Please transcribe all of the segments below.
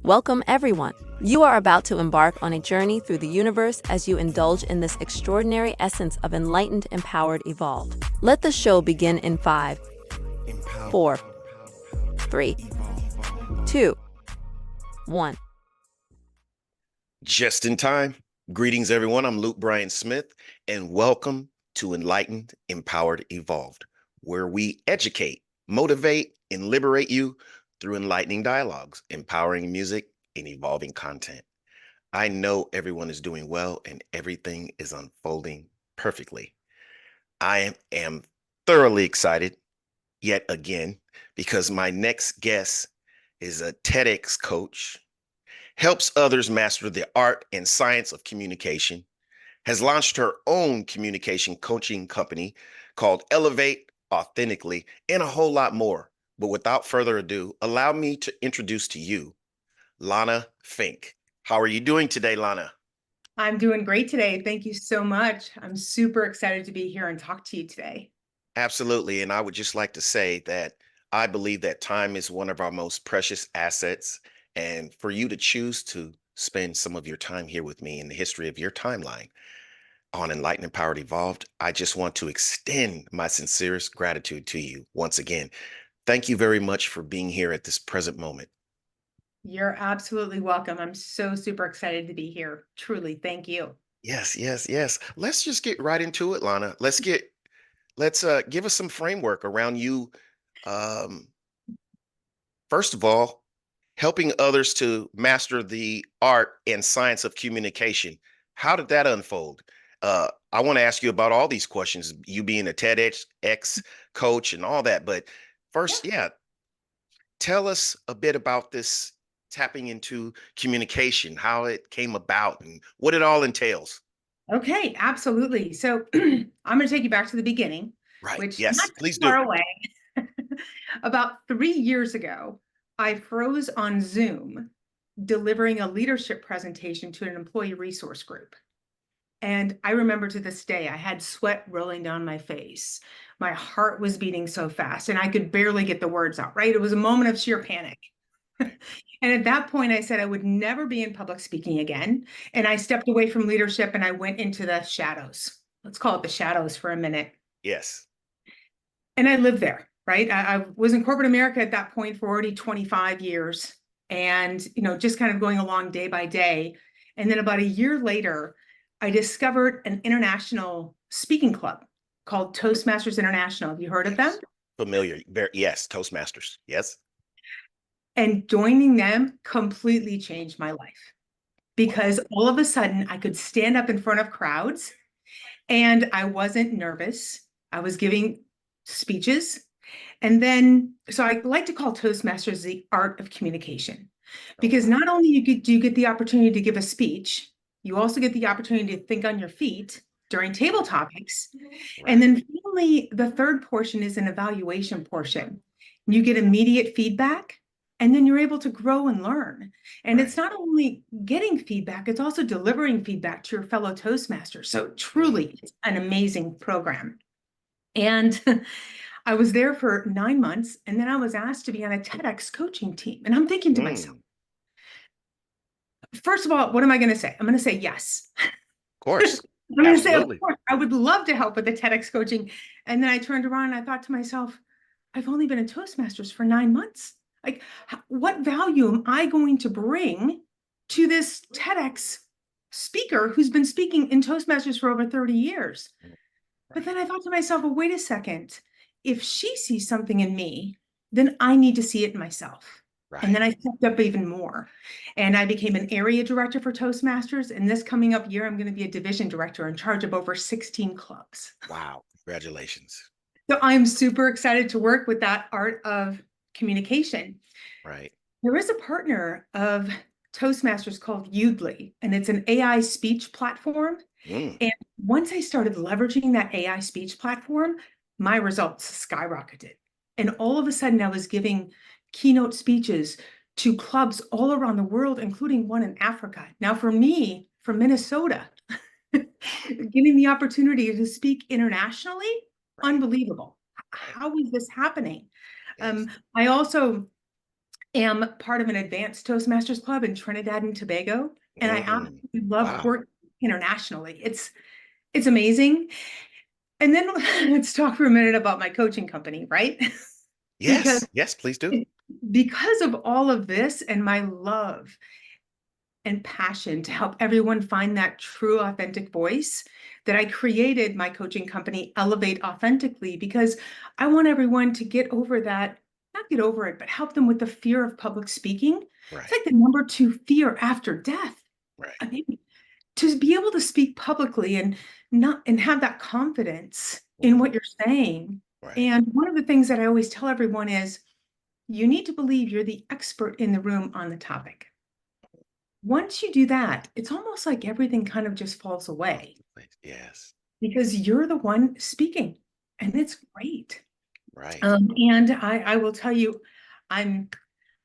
Welcome, everyone. You are about to embark on a journey through the universe as you indulge in this extraordinary essence of enlightened, empowered, evolved. Let the show begin in 5, 4, 3, 2, 1. Just in time. Greetings, everyone. I'm Luke Bryan Smith, and welcome to Enlightened, Empowered, Evolved, where we educate, motivate, and liberate you through enlightening dialogues, empowering music, and evolving content. I know everyone is doing well and everything is unfolding perfectly. I am thoroughly excited yet again because my next guest is a TEDx coach, helps others master the art and science of communication, has launched her own communication coaching company called Elevate Authentically, and a whole lot more. But without further ado, allow me to introduce to you Lona Fink. How are you doing today, Lona? I'm doing great today. Thank you so much. I'm super excited to be here and talk to you today. Absolutely. And I would just like to say that I believe that time is one of our most precious assets. And for you to choose to spend some of your time here with me in the history of your timeline on Enlightened, Empowered, Evolved, I just want to extend my sincerest gratitude to you once again. Thank you very much for being here at this present moment. You're absolutely welcome. I'm so super excited to be here. Truly, thank you. Yes, yes, yes. Let's just get right into it, Lana. Let's give us some framework around you. Um, First of all, helping others to master the art and science of communication. How did that unfold? I want to ask you about all these questions, you being a TEDx coach and all that. But first, yeah, tell us a bit about this tapping into communication, how it came about, and what it all entails. Okay, absolutely. So I'm going to take you back to the beginning, Right. which not Yes, too please do. far away. About 3 years ago, I froze on Zoom delivering a leadership presentation to an employee resource group. And I remember to this day, I had sweat rolling down my face. My heart was beating so fast, and I could barely get the words out, right? It was a moment of sheer panic. And at that point, I said I would never be in public speaking again. And I stepped away from leadership and I went into the shadows. Let's call it the shadows for a minute. Yes. And I lived there, right? I was in corporate America at that point for already 25 years and, just kind of going along day by day. And then about a year later, I discovered an international speaking club called Toastmasters International. Have you heard of them? Yes. Familiar. Yes, Toastmasters. Yes. And joining them completely changed my life Wow. because all of a sudden I could stand up in front of crowds and I wasn't nervous. I was giving speeches. And then, so I like to call Toastmasters the art of communication, because not only do you get the opportunity to give a speech, you also get the opportunity to think on your feet during table topics. Right. And then finally, the third portion is an evaluation portion. You get immediate feedback, and then you're able to grow and learn. And Right. it's not only getting feedback, it's also delivering feedback to your fellow Toastmasters. So truly, it's an amazing program. And I was there for 9 months, and then I was asked to be on a TEDx coaching team. And I'm thinking to myself, first of all, what am I going to say? I'm going to say yes. Of course. I'm going to say, of Absolutely. course, I would love to help with the TEDx coaching. And then I turned around and I thought to myself, I've only been a Toastmasters for 9 months. Like, what value am I going to bring to this TEDx speaker who's been speaking in Toastmasters for over 30 years? But then I thought to myself, well, wait a second. If she sees something in me, then I need to see it in myself. Right. And then I stepped up even more. And I became an area director for Toastmasters. And this coming up year, I'm going to be a division director in charge of over 16 clubs. Wow. Congratulations. So I'm super excited to work with that art of communication. Right. There is a partner of Toastmasters called Yoodli, and it's an AI speech platform. And once I started leveraging that AI speech platform, my results skyrocketed. And all of a sudden, I was giving keynote speeches to clubs all around the world, including one in Africa. Now, for me, from Minnesota, getting the opportunity to speak internationally, Right. unbelievable. How is this happening? Yes. I also am part of an advanced Toastmasters club in Trinidad and Tobago, and I absolutely love Wow. working internationally. It's amazing. And then let's talk for a minute about my coaching company, right? Because Yes, please do. because of all of this and my love and passion to help everyone find that true, authentic voice, that I created my coaching company, Elevate Authentically, because I want everyone to get over that, not get over it, but help them with the fear of public speaking. It's Right, like the number 2 fear after death. right, I mean, to be able to speak publicly and not and have that confidence in what you're saying. right. And one of the things that I always tell everyone is you need to believe you're the expert in the room on the topic. Once you do that, it's almost like everything kind of just falls away Yes, because you're the one speaking, and it's great. right. And I will tell you, I'm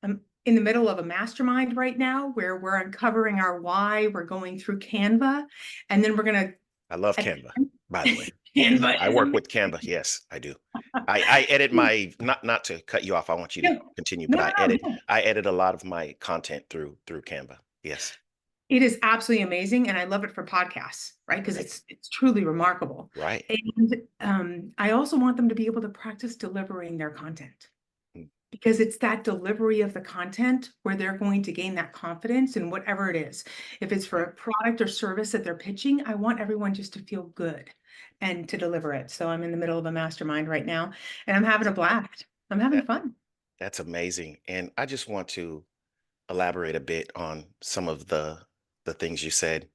I'm in the middle of a mastermind right now where we're uncovering our why. We're going through Canva, and then we're gonna I love at Canva, by the way. Yes, Canva I is work with amazing. Canva. Yes, I do. I edit my not to cut you off. I want you to No, continue, but no, no, no, no. I edit a lot of my content through Canva. Yes, It is absolutely amazing, and I love it for podcasts, right? Because right, it's truly remarkable. right. And I also want them to be able to practice delivering their content Mm, because it's that delivery of the content where they're going to gain that confidence in whatever it is. If it's for right. a product or service that they're pitching, I want everyone just to feel good and to deliver it. So I'm in the middle of a mastermind right now, and I'm having a blast. I'm having That fun. that's amazing. And I just want to elaborate a bit on some of the things you said.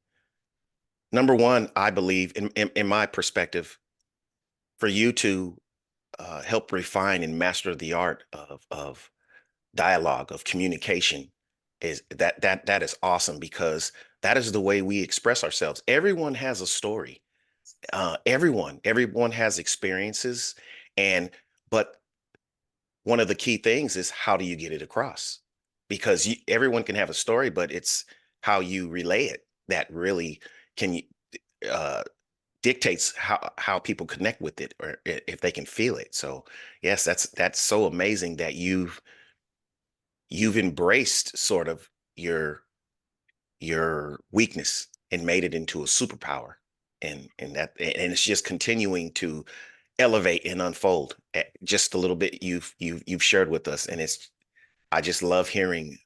Number one, I believe in my perspective, for you to help refine and master the art of dialogue, of communication, is that is awesome, because that is the way we express ourselves. Everyone has a story. Everyone has experiences, and but one of the key things is, how do you get it across? Because everyone can have a story, but it's how you relay it that really can uh, dictates how people connect with it, or if they can feel it. So yes, that's so amazing that you've embraced sort of your weakness and made it into a superpower, and it's just continuing to elevate and unfold. Just a little bit you've shared with us, and it's I just love hearing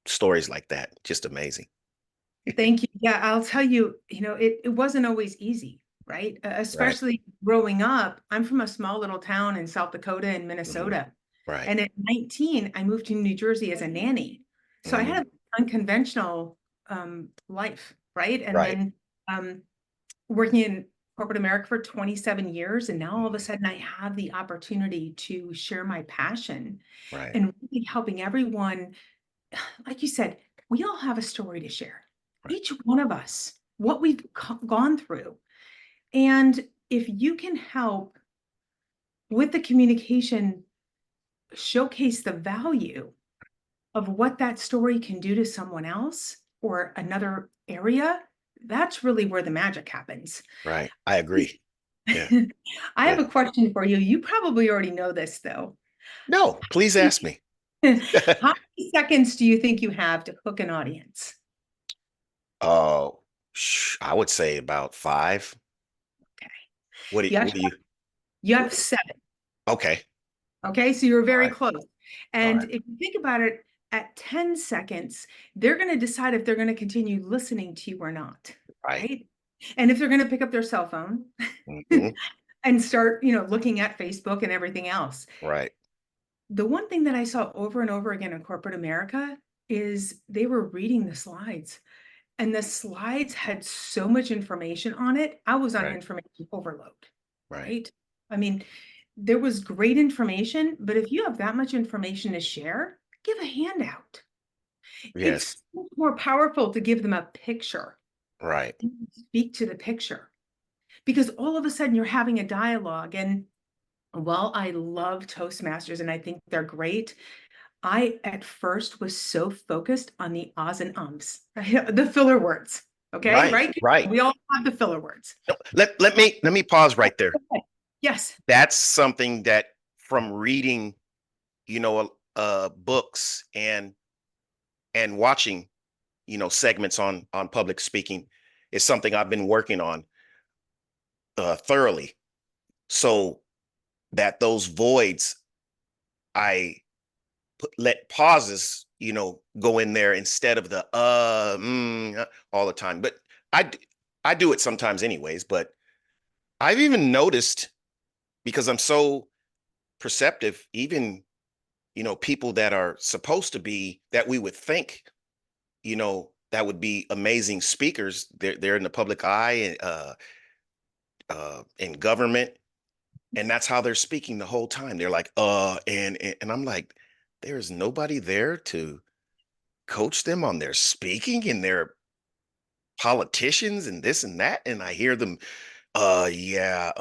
stories like that. Just amazing. Thank you. Yeah, I'll tell you, it wasn't always easy, right? Right. Especially growing up. I'm from a small little town in South Dakota and Mhm. Minnesota. Right. And at 19, I moved to New Jersey as a nanny. So I Mhm. had an unconventional life, right? And Right. then working in corporate America for 27 years. And now all of a Mhm. sudden I have the opportunity to share my passion Right. and really helping everyone. Like you said, we all have a story to share. Right. Each one of us, what we've gone through. And if you can help with the communication, showcase the value of what that story can do to someone else or another area, that's really where the magic happens. Right. I agree. Yeah. I have Yeah. a question for you. You probably already know this, though. No, please ask me. How many seconds do you think you have to hook an audience? uh I would say about 5. Okay. You What do actually you you what, have 7. okay. Okay, so you're All very right. close. All And right. if you think about it, at 10 seconds, they're going to decide if they're going to continue listening to you or not, Right. right? And if they're going to pick up their cell phone Mhm. and start, looking at Facebook and everything else. Right. The one thing that I saw over and over again in corporate America is they were reading the slides, and the slides had so much information on it. I was on Right. information overload, Right. right? I mean, there was great information, but if you have that much information to share, give a handout. Yes. It's so much more powerful to give them a picture Right. and speak to the picture because all of a sudden you're having a dialogue. And while I love Toastmasters and I think they're great, I at first was so focused on the ahs and ums, the filler words. Okay, Right. right? Right. We all have the filler words. No, let me pause right there. Yes. That's something that, from reading, you know, books and watching, segments on public speaking is something I've been working on thoroughly, so that those voids I let pauses, go in there instead of the all the time. But I do it sometimes anyways. But I've even noticed, because I'm so perceptive, even people that are supposed to be, that we would think, that would be amazing speakers. They're in the public eye, in government, and that's how they're speaking the whole time. They're like, and I'm like, there's nobody there to coach them on their speaking, and their politicians and this and that. And I hear them, yeah,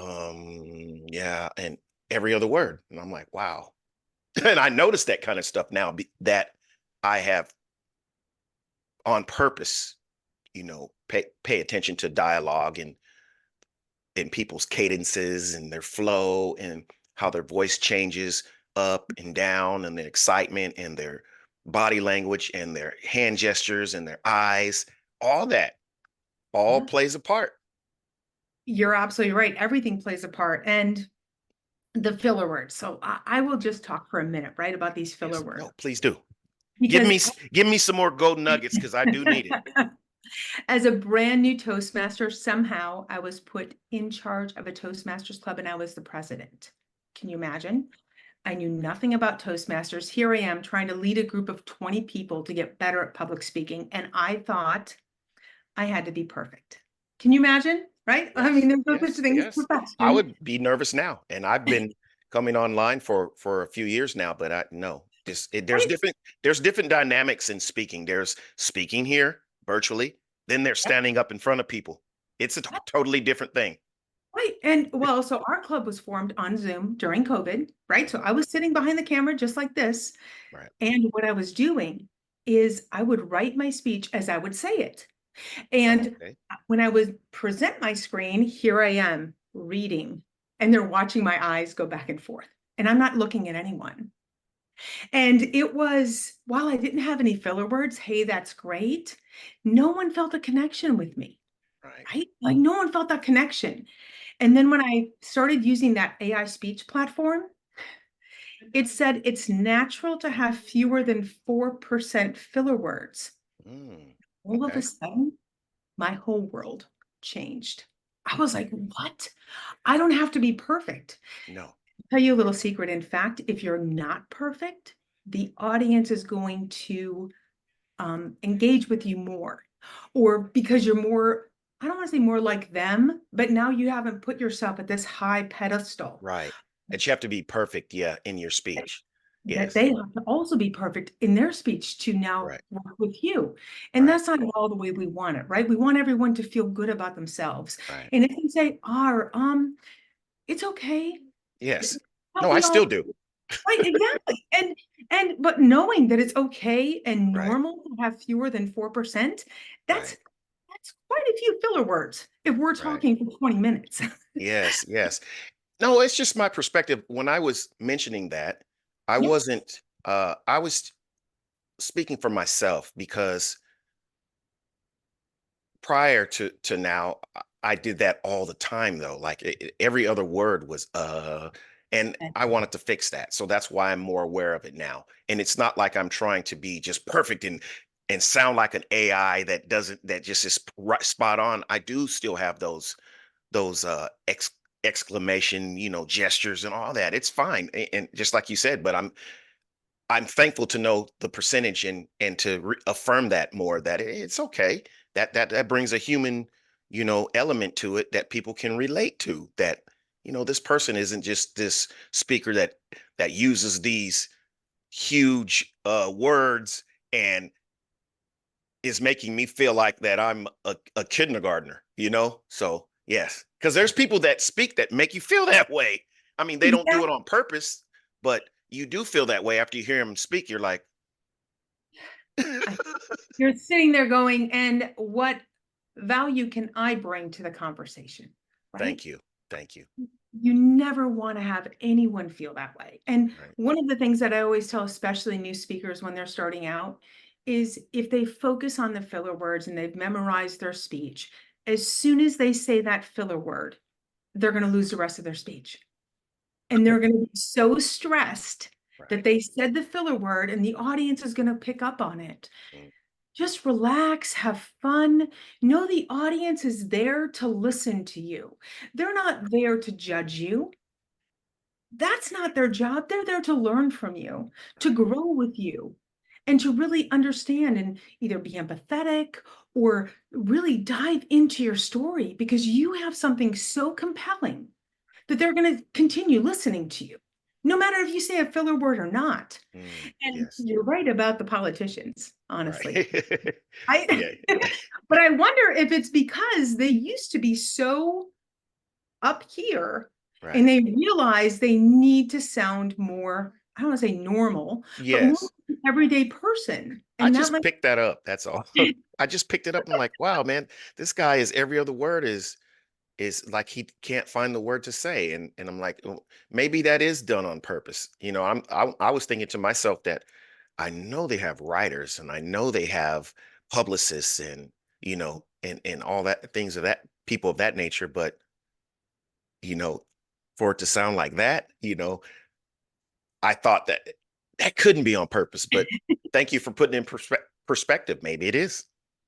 yeah, and every other word. And I'm like, wow. And I notice that kind of stuff now, that I have on purpose, pay attention to dialogue and people's cadences and their flow, and how their voice changes up and down, and their excitement and their body language and their hand gestures and their eyes, all that all Yeah. plays a part. You're absolutely right. Everything plays a part. And the filler words. So I will just talk for a minute, right, about these filler Yes, words. no, please do. Give Because me give me some more gold nuggets, because I do need it. as a brand new Toastmaster, somehow I was put in charge of a Toastmasters club and I was the president. Can you imagine? I knew nothing about Toastmasters. Here I am trying to lead a group of 20 people to get better at public speaking. And I thought I had to be perfect. Can you imagine? Right? I Yes, mean, there's no such yes, thing as yes. I perfection. would be nervous now, and I've been coming online for a few years now, but I no, Right? there's different dynamics in speaking. There's speaking here virtually, then there's standing up in front of people. It's a totally different thing. Right. And well, so our club was formed on Zoom during COVID, right? So Mhm. I was sitting behind the camera just like this. Right. And what I was doing is I would write my speech as I would say it. Oh, And okay. when I would present my screen, here I am reading, and they're watching my eyes go back and forth. And I'm not looking at anyone. And it was, while I didn't have any filler words, hey, that's great, no one felt a connection with me, Right. right? Like no one felt that connection. And then when I started using that AI speech platform, it said it's natural to have fewer than 4% filler words. Mm, All of a okay. sudden, my whole world changed. I was like, what? I don't have to be perfect. No. I'll tell you a little secret. In fact, if you're not perfect, the audience is going to engage with you more, or because you're more, I don't want to say more like them, but now you haven't put yourself at this high pedestal. Right. That you have to be perfect, yeah, in your speech. That Yes. they have to also be perfect in their speech to now Right. work with you. And Right. that's not all the way we want it, right? We want everyone to feel good about themselves. Right. And if you say, it's okay. Yes. But No, I we all still do. right, exactly. And but knowing that it's okay and Right. normal to have fewer than 4%, Right. that's quite a few filler words if we're Right. talking for 20 minutes. Yes. Yes. No, it's just my perspective. When I was mentioning that, I Yeah. wasn't, I was speaking for myself, because prior to now, I did that all the time though. Like every other word was and I wanted to fix that. So that's why I'm more aware of it now. And it's not like I'm trying to be just perfect and sound like an AI that just is right, spot on. I do still have those exclamation, gestures and all that. It's fine. And just like you said, but I'm thankful to know the percentage, and to affirm that more, that it's okay. That brings a human, element to it, that people can relate to, that, this person isn't just this speaker that uses these huge words, and is making me feel like that I'm a kindergartner, So yes, because there's people that speak that make you feel that way. I mean, they don't Yeah. do it on purpose, but you do feel that way after you hear them speak. You're like, You're sitting there going, and what value can I bring to the conversation? Right? thank you. Thank you. You never want to have anyone feel that way. And Right. one of the things that I always tell, especially new speakers when they're starting out, is if they focus on the filler words and they've memorized their speech, as soon as they say that filler word, they're going to lose the rest of their speech. And they're going to be so stressed that Right. they said the filler word and the audience is going to pick up on it. Mm, Just relax, have fun. Know the audience is there to listen to you. They're not there to judge you. That's not their job. They're there to learn from you, to right. grow with you, and to really understand and either be empathetic or really dive into your story because you have something so compelling that they're going to continue listening to you, no matter if you say a filler word or not. And Yes. you're right about the politicians, honestly. Right. I Yeah. but I wonder if it's because they used to be so up here and Right. they realize they need to sound more, I don't want to say normal, but more Yes. like an everyday person. I And that just might picked that up. That's all. I just picked it up. I'm like, wow, man, this guy is every other word is like he can't find the word to say. And I'm like, "Oh, maybe that is done on purpose." I was thinking to myself that I know they have writers and I know they have publicists and and all that things of that people of that nature, but you know, for it to sound like that, I thought that that couldn't be on purpose, but thank you for putting in perspective. Maybe it is.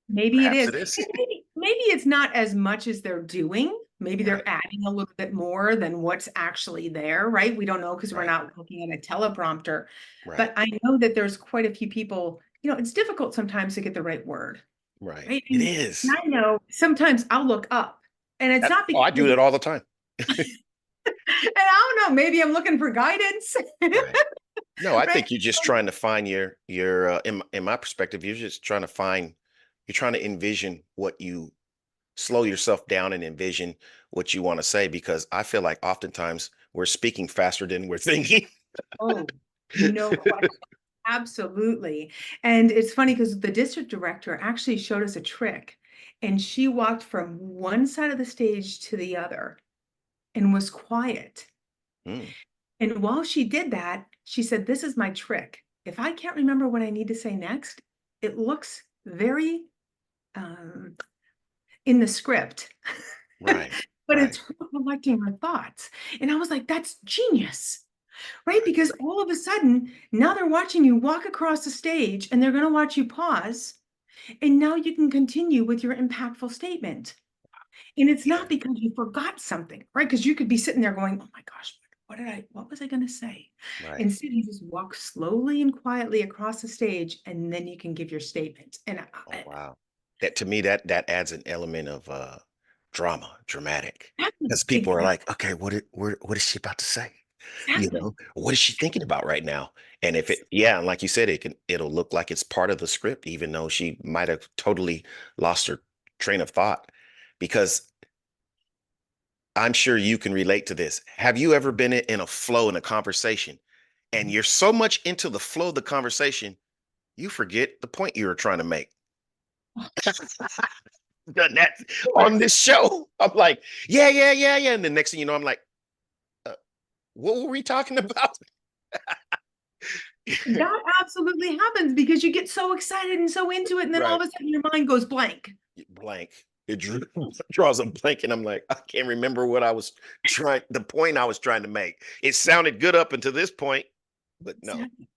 maybe it Perhaps is. it is. And maybe it's not as much as they're doing. Maybe Right, they're adding a little bit more than what's actually there, right? We don't know because we're right, not looking at a teleprompter. right, But I know that there's quite a few people, it's difficult sometimes to get the right word, right. right? It And is. I know sometimes I'll look up and it's not Oh, because, I do that all the time. and I don't know, maybe I'm looking for guidance, Right. No, I right? think you're just trying to find your in my perspective, you're just trying to find you're trying to envision what you slow yourself down and envision what you want to say because I feel like oftentimes we're speaking faster than we're thinking. Oh, no question. Absolutely. And it's funny because the district director actually showed us a trick and she walked from one side of the stage to the other and was quiet. Mm, And while she did that, she said, "This is my trick. If I can't remember what I need to say next, it looks very um, in the script, right, but right. it's her collecting her thoughts." And I was like, that's genius. Right? Right. Because all of a sudden, now they're watching you walk across the stage and they're going to watch you pause. And now you can continue with your impactful statement. And it's Yeah. not because you forgot something, right? Because you could be sitting there going, oh my gosh, what was I going to say? Right. Instead, you just walk slowly and quietly across the stage and then you can give your statement. And Oh, wow. That to me, that adds an element of dramatic. Because people are exactly, like, okay, what is she about to say? What is she thinking about right now? And if it, yeah, and like you said, it'll look like it's part of the script, even though she might have totally lost her train of thought. Because I'm sure you can relate to this. Have you ever been in a flow in a conversation and you're so much into the flow of the conversation, you forget the point you were trying to make? Done that on this show. I'm like, yeah, yeah, yeah, yeah. And the next thing you know, I'm like, uh, what were we talking about? that absolutely happens because you get so excited and so into it. And then all Right. of a sudden your mind goes blank. Blank. It draws a blank, and I'm like, I can't remember what I was the point I was trying to make. It sounded good up until this point, but no. Exactly.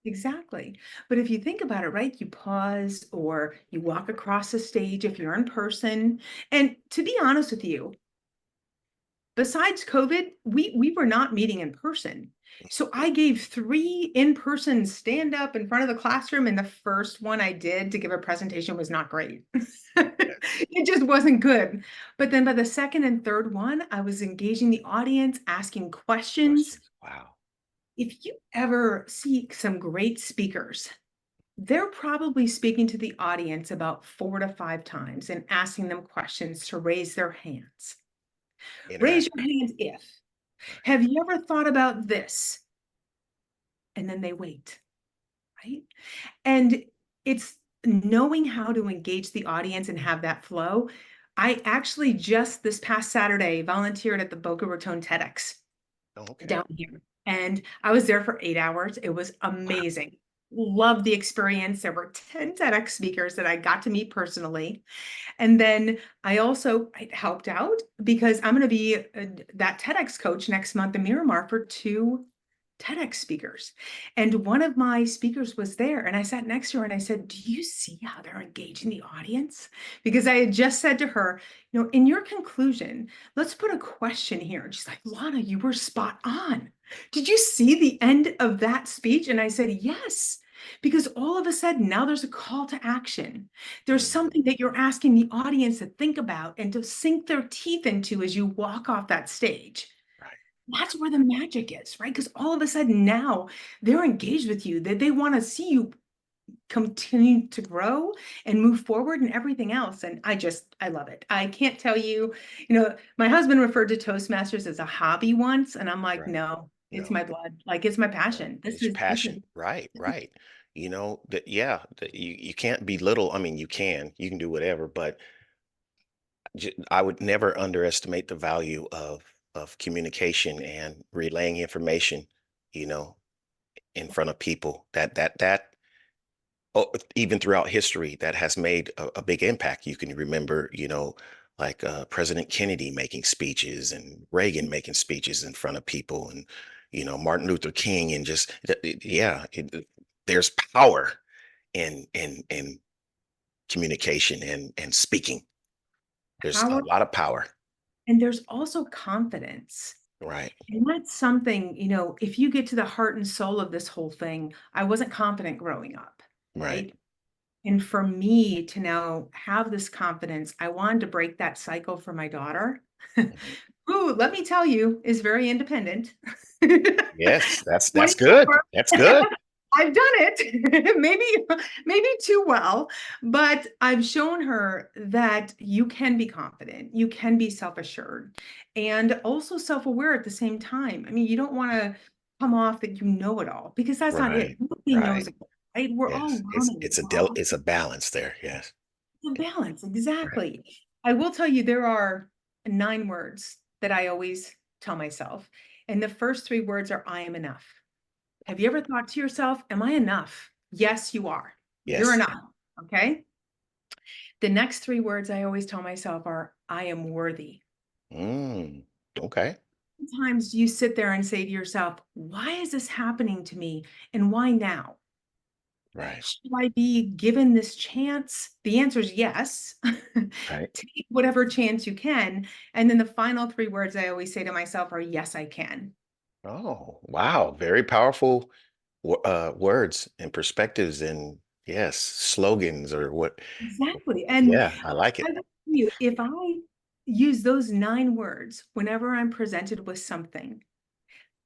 Exactly. But if you think about it, right, you pause or you walk across the stage if you're in person. And to be honest with you, besides COVID, we were not meeting in person. So I gave 3 in-person stand up in front of the classroom, and the first one I did to give a presentation was not great. It just wasn't good. But then by the second and third one, I was engaging the audience, asking questions. Questions. Wow. If you ever see some great speakers, they're probably speaking to the audience about 4 to 5 times and asking them questions to raise their hands. Raise your Interactive. hand if. Right. Have you ever thought about this? And then they wait, right? And it's knowing how to engage the audience and have that flow. I actually just this past Saturday volunteered at the Boca Raton TEDx Oh, okay. down here. And I was there for 8 hours. It was Wow. amazing. Loved the experience. There were 10 TEDx speakers that I got to meet personally. And then I helped out because I'm going to be that TEDx coach next month in Miramar for 2 TEDx speakers. And one of my speakers was there, and I sat next to her and I said, "Do you see how they're engaging the audience?" Because I had just said to her, in your conclusion, let's put a question here. And she's like, "Lana, you were spot on. Did you see the end of that speech?" And I said, "Yes." Because all of a sudden now there's a call to action. There's Mm, something that you're asking the audience to think about and to sink their teeth into as you walk off that stage. right. That's where the magic is, right? Because all of a sudden now they're engaged with you, that they want to see you continue to grow and move forward and everything else. And I love it. I can't tell you, my husband referred to Toastmasters as a hobby once, and I'm like, Right. no, it's No. my blood. Like it's my No, passion. This it's your is, this is passion. Right, right. That yeah, that you can't belittle. I mean, you can do whatever, but I would never underestimate the value of communication and relaying information, you know, in front of people. Even throughout history, that has made a big impact. You can remember, like President Kennedy making speeches and Reagan making speeches in front of people, and Martin Luther King, and just yeah, there's power in communication and speaking. There's a power. lot of power. And there's also confidence. Right, And that's something, if you get to the heart and soul of this whole thing, I wasn't confident growing up, right. right? And for me to now have this confidence, I wanted to break that cycle for my daughter, Mhm. who, let me tell you, is very independent. Yes, that's good. 24. That's good. I've done it, maybe too well, but I've shown her that you can be confident, you can be self-assured, and also self-aware at the same time. I mean, you don't want to come off that you know it all because that's not it. Right, Nobody knows right. it all, right? We're all Yes, learning. We're all it's a balance there. Yes, a balance, right. exactly. I will tell you, there are 9 words that I always tell myself, and the first 3 words are "I am enough." Have you ever thought to yourself, am I enough? Yes, you are. You're Yes. enough. Okay. The next 3 words I always tell myself are, I am worthy. Mm, okay. Sometimes you sit there and say to yourself, why is this happening to me? And why now? Right, Should I be given this chance? The answer is yes. right. Take whatever chance you can. And then the final 3 words I always say to myself are, yes, I can. Oh, wow. Very powerful words and perspectives, and yes, slogans or what. Exactly. And Yeah, I like I it. will tell you, if I use those 9 words whenever I'm presented with something,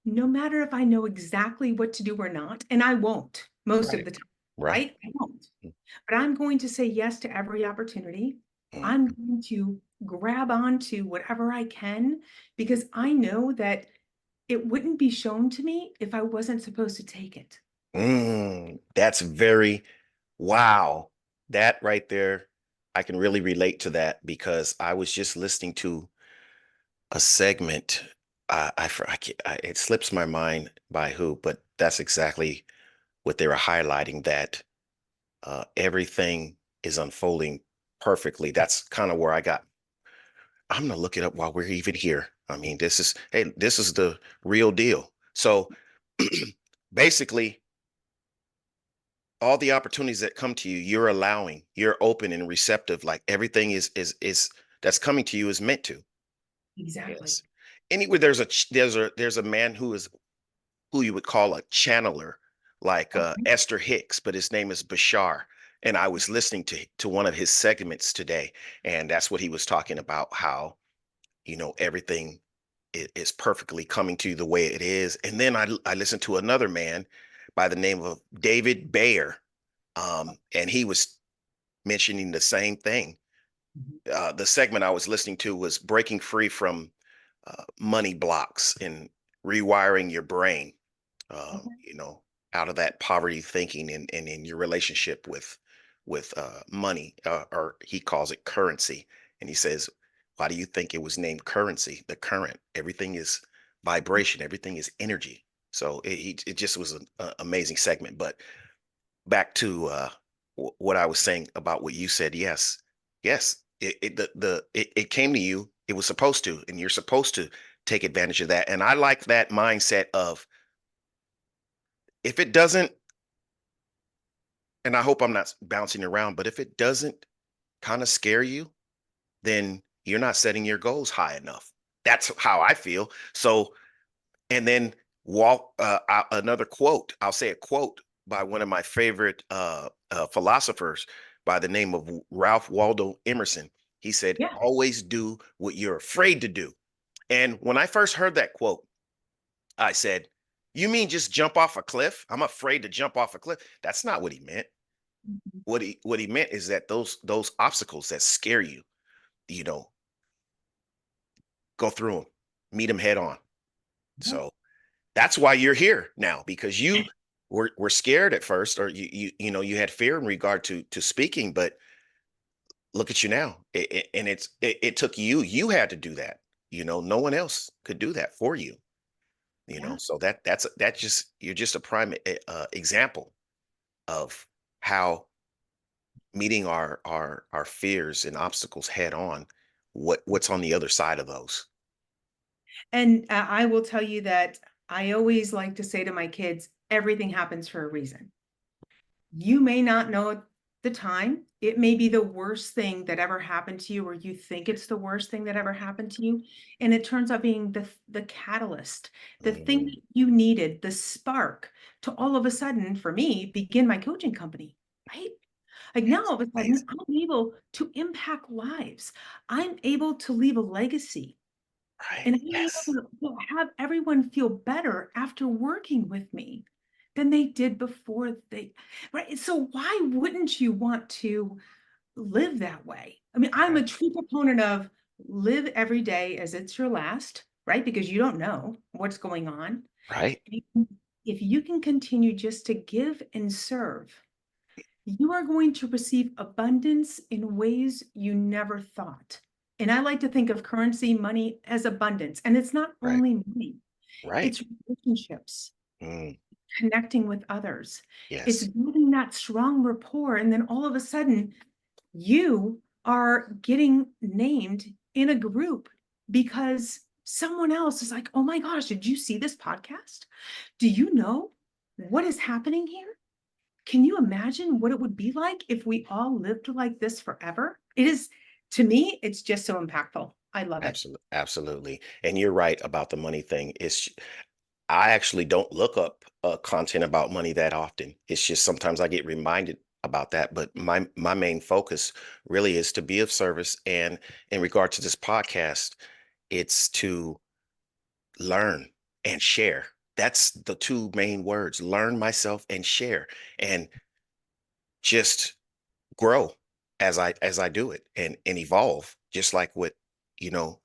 no matter if I know exactly what to do or not, and I won't most of Right, the time, right. right? I won't. But I'm going to say yes to every opportunity. Mm, I'm going to grab onto whatever I can because I know that it wouldn't be shown to me if I wasn't supposed to take it. that's very wow. That right there, I can really relate to that because I was just listening to a segment. It slips my mind by who, but that's exactly what they were highlighting, that everything is unfolding perfectly. That's kind of where I'm gonna look it up while we're even here. I mean, this is the real deal. So basically, all the opportunities that come to you, you're allowing, you're open and receptive. Like everything is that's coming to you is meant to. Exactly. Yes. Anyway, there's a man who you would call a channeler, like Okay. Esther Hicks, but his name is Bashar. And I was listening to one of his segments today, and that's what he was talking about, how everything is perfectly coming to you the way it is. And then I listened to another man by the name of David Bayer, and he was mentioning the same thing. Mhm. The segment I was listening to was breaking free from money blocks and rewiring your brain, Okay. out of that poverty thinking, and in your relationship with money, or he calls it currency. And he says, why do you think it was named currency? The current, everything is vibration, everything is energy. So it just was an amazing segment. But back to what I was saying about what you said. Yes, yes, it came to you. It was supposed to, and you're supposed to take advantage of that. And I like that mindset of, if it doesn't, and I hope I'm not bouncing around, but if it doesn't kind of scare you, then you're not setting your goals high enough. That's how I feel. So, and then another quote, I'll say a quote by one of my favorite philosophers by the name of Ralph Waldo Emerson. He said, Yeah. always do what you're afraid to do. And when I first heard that quote, I said, you mean just jump off a cliff? I'm afraid to jump off a cliff. That's not what he meant. Mhm. What he meant is that those obstacles that scare you, you know, go through them, meet them head on. Yeah. So that's why you're here now, because you were scared at first, or you had fear in regard to speaking, but look at you now. And it took you. You had to do that. No one else could do that for you. Yeah. So that just, you're just a prime example of how meeting our fears and obstacles head on. What's on the other side of those? And I will tell you that I always like to say to my kids, everything happens for a reason. You may not know at the time. It may be the worst thing that ever happened to you, or you think it's the worst thing that ever happened to you. And it turns out being the catalyst, the thing Mm, that you needed, the spark to all of a sudden, for me, begin my coaching company, right? Like now, all of a sudden, amazing. I'm able to impact lives. I'm able to leave a legacy. Right. And I'm Yes. able to have everyone feel better after working with me than they did before right? So why wouldn't you want to live that way? I mean, I'm a Right. true proponent of live every day as it's your last, right? Because you don't know what's going on. Right. If you can continue just to give and serve, you are going to receive abundance in ways you never thought. And I like to think of currency, money as abundance. And it's not Right. only money, Right. it's relationships, Mm, connecting with others. It's yes. building that strong rapport. And then all of a sudden, you are getting named in a group because someone else is like, oh my gosh, did you see this podcast? Do you know what is happening here? Can you imagine what it would be like if we all lived like this forever? It is, to me, it's just so impactful. I love it. Absolutely. Absolutely. And you're right about the money thing. I actually don't look up content about money that often. It's just sometimes I get reminded about that. But my main focus really is to be of service. And in regard to this podcast, it's to learn and share. That's the two main words: learn myself and share, and just grow as I do it, and evolve, just like what you know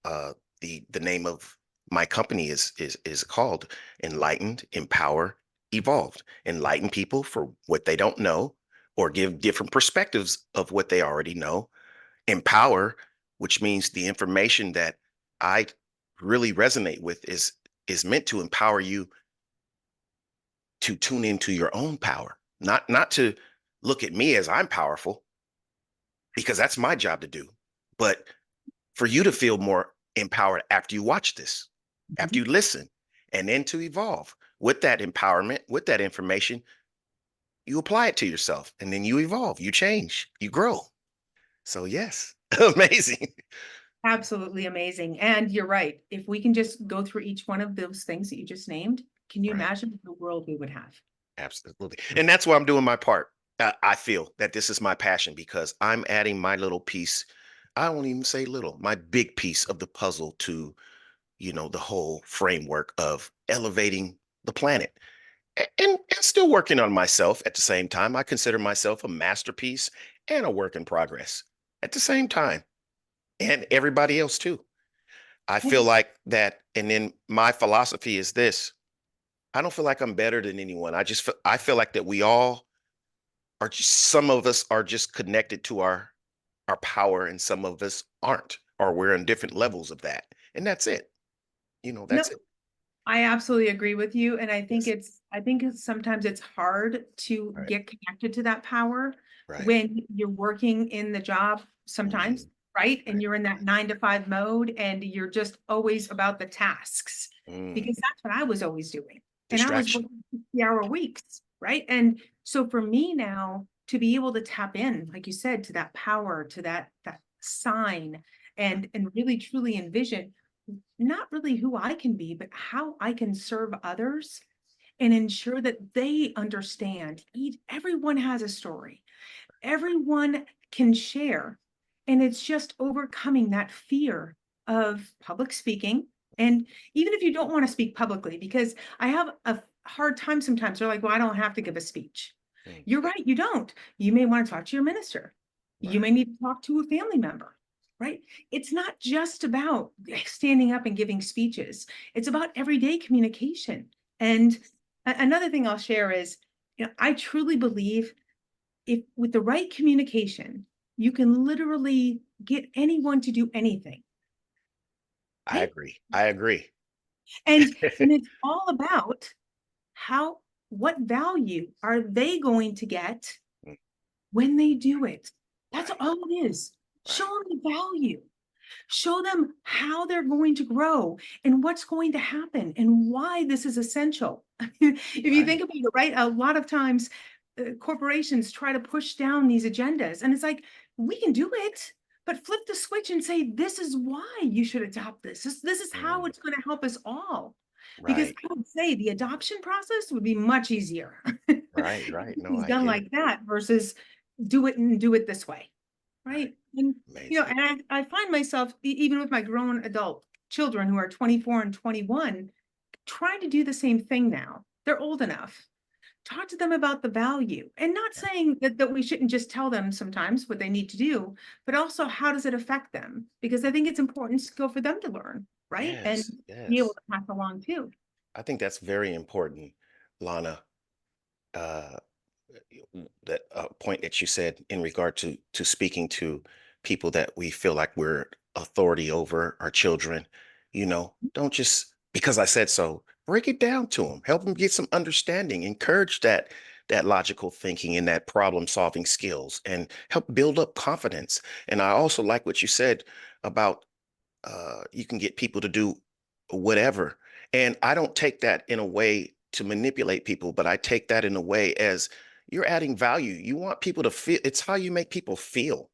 uh the name of my company is called: Enlightened, Empower, Evolved. Enlighten people for what they don't know, or give different perspectives of what they already know. Empower, which means the information that I really resonate with is meant to empower you to tune into your own power, not to look at me as I'm powerful, because that's my job to do, but for you to feel more empowered after you watch this, after Mhm. you listen, and then to evolve with that empowerment, with that information. You apply it to yourself, and then you evolve, you change, you grow. So yes. Amazing. Absolutely amazing. And you're right. If we can just go through each one of those things that you just named, can you Right. imagine the world we would have? Absolutely. And that's why I'm doing my part. I feel that this is my passion, because I'm adding my little piece. I won't even say little, my big piece of the puzzle to, the whole framework of elevating the planet, and still working on myself at the same time. I consider myself a masterpiece and a work in progress at the same time, and everybody else too. I Yeah. feel like that. And then my philosophy is this: I don't feel like I'm better than anyone. I feel like that we all are just, some of us are just connected to our our power and some of us aren't, or we're in different levels of that. And that's it. No, That's it. I absolutely agree with you. And Yes. I think sometimes it's hard to Right. get connected to that power Right. when you're working in the job sometimes, Mhm. right? And Right. you're in that 9 to 5 mode and you're just always about the tasks, Mm. because that's what I was always doing. And I was Distraction. working 60-hour weeks, right? And so for me now to be able to tap in, like you said, to that power, to that sign, and really truly envision not really who I can be, but how I can serve others and ensure that they understand. Everyone has a story, everyone can share. And it's just overcoming that fear of public speaking. And even if you don't want to speak publicly, because I have a hard time sometimes, they're like, well, I don't have to give a speech. Mm. You're right, you don't. You may want to talk to your minister. You Right. may need to talk to a family member, right? It's not just about standing up and giving speeches. It's about everyday communication. And another thing I'll share is, I truly believe if with the right communication, you can literally get anyone to do anything, I right? agree. I agree. And it's all about what value are they going to get Mm. when they do it? That's Right. all it is. Show Right. them the value. Show them how they're going to grow and what's going to happen and why this is essential. If you Right. think about it, right, a lot of times corporations try to push down these agendas, and it's like, we can do it, but flip the switch and say, this is why you should adopt this. This is how Mm. it's going to help us all. Because Right. I would say the adoption process would be much easier. Right. Right. No, It's I done get it. like that versus do it this way. Right. Right. And, Amazing. and I find myself, even with my grown adult children who are 24 and 21, trying to do the same thing now. They're old enough. Talk to them about the value, and not saying that we shouldn't just tell them sometimes what they need to do, but also how does it affect them? Because I think it's important to for them to learn, right? And Yes. be able Yes. to pass along too. I think that's very important, Lana. Uh, that point that you said in regard to speaking to people that we feel like we're authority over, our children. Don't just because I said so. Break it down to them. Help them get some understanding. Encourage that logical thinking and that problem solving skills, and help build up confidence. And I also like what you said about you can get people to do whatever. And I don't take that in a way to manipulate people, but I take that in a way as you're adding value. You want people to feel it's how you make people feel,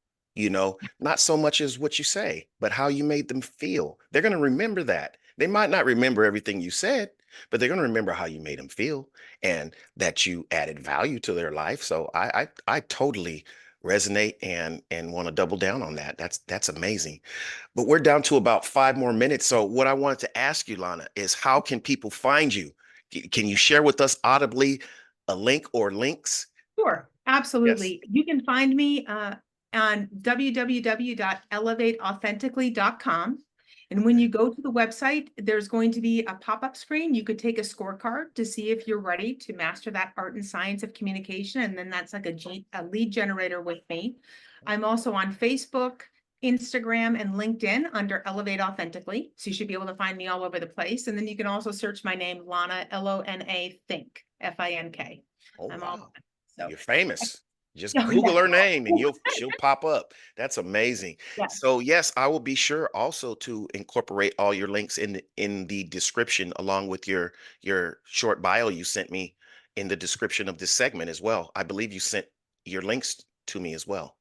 not so much as what you say, but how you made them feel. They're going to remember that. They might not remember everything you said, but they're going to remember how you made them feel and that you added value to their life. So I totally resonate and want to double down on that. That's amazing. But we're down to about 5 more minutes. So what I wanted to ask you, Lana, is how can people find you? Can you share with us audibly a link or links? Sure, Yes. absolutely. You can find me on www.elevateauthentically.com. And when Okay. you go to the website, there's going to be a pop-up screen. You could take a scorecard to see if you're ready to master that art and science of communication. And then that's like a lead generator with me. I'm also on Facebook, Instagram, and LinkedIn under Elevate Authentically. So you should be able to find me all over the place. And then you can also search my name, Lona, Lona Fink, Fink. Oh, I'm all wow. so. You're famous. Just Oh, yeah. Google her name and she'll pop up. That's amazing. Yes. So yes, I will be sure also to incorporate all your links in the description along with your short bio you sent me in the description of this segment as well. I believe you sent your links to me as well.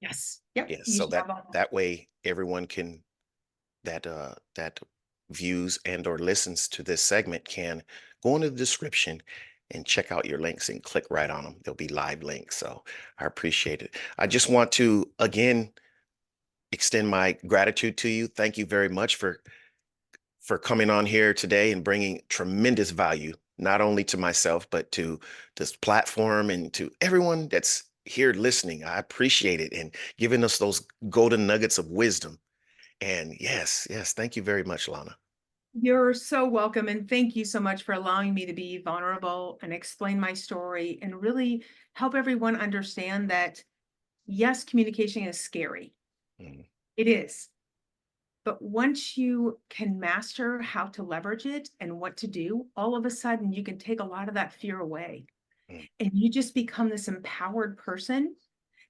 Yes. Yep. Yes, You so should that have all. that way everyone can that views and or listens to this segment can go into the description and check out your links and click right on them. They'll be live links. So I appreciate it. I just want to again extend my gratitude to you. Thank you very much for coming on here today and bringing tremendous value, not only to myself, but to this platform and to everyone that's here listening. I appreciate it and giving us those golden nuggets of wisdom. And yes, yes, thank you very much, Lana. You're so welcome. And thank you so much for allowing me to be vulnerable and explain my story and really help everyone understand that, yes, communication is scary. Mm. It is. But once you can master how to leverage it and what to do, all of a sudden you can take a lot of that fear away. Mm. And you just become this empowered person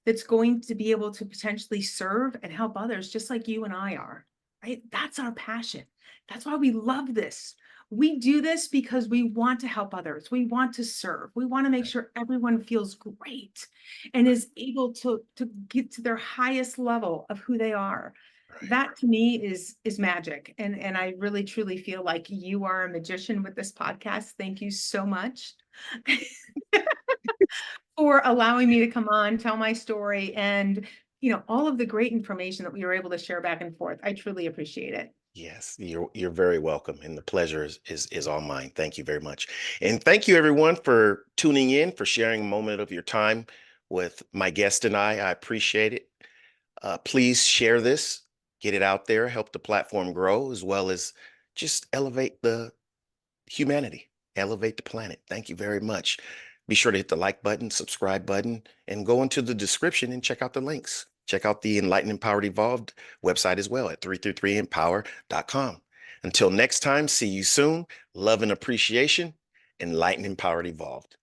that's going to be able to potentially serve and help others just like you and I are, right? That's our passion. That's why we love this. We do this because we want to help others. We want to serve. We want to make sure everyone feels great and is able to get to their highest level of who they are. Right. That to me is magic. And I really truly feel like you are a magician with this podcast. Thank you so much. For allowing me to come on, tell my story, and all of the great information that we were able to share back and forth. I truly appreciate it. Yes, you're very welcome, and the pleasure is all mine. Thank you very much, and thank you everyone for tuning in, for sharing a moment of your time with my guest and I. I appreciate it. Please share this, get it out there, help the platform grow, as well as just elevate the humanity, elevate the planet. Thank you very much. Be sure to hit the like button, subscribe button, and go into the description and check out the links. Check out the Enlightened, Empowered, Evolved website as well at 333empower.com. Until next time, see you soon. Love and appreciation. Enlightened, Empowered, Evolved.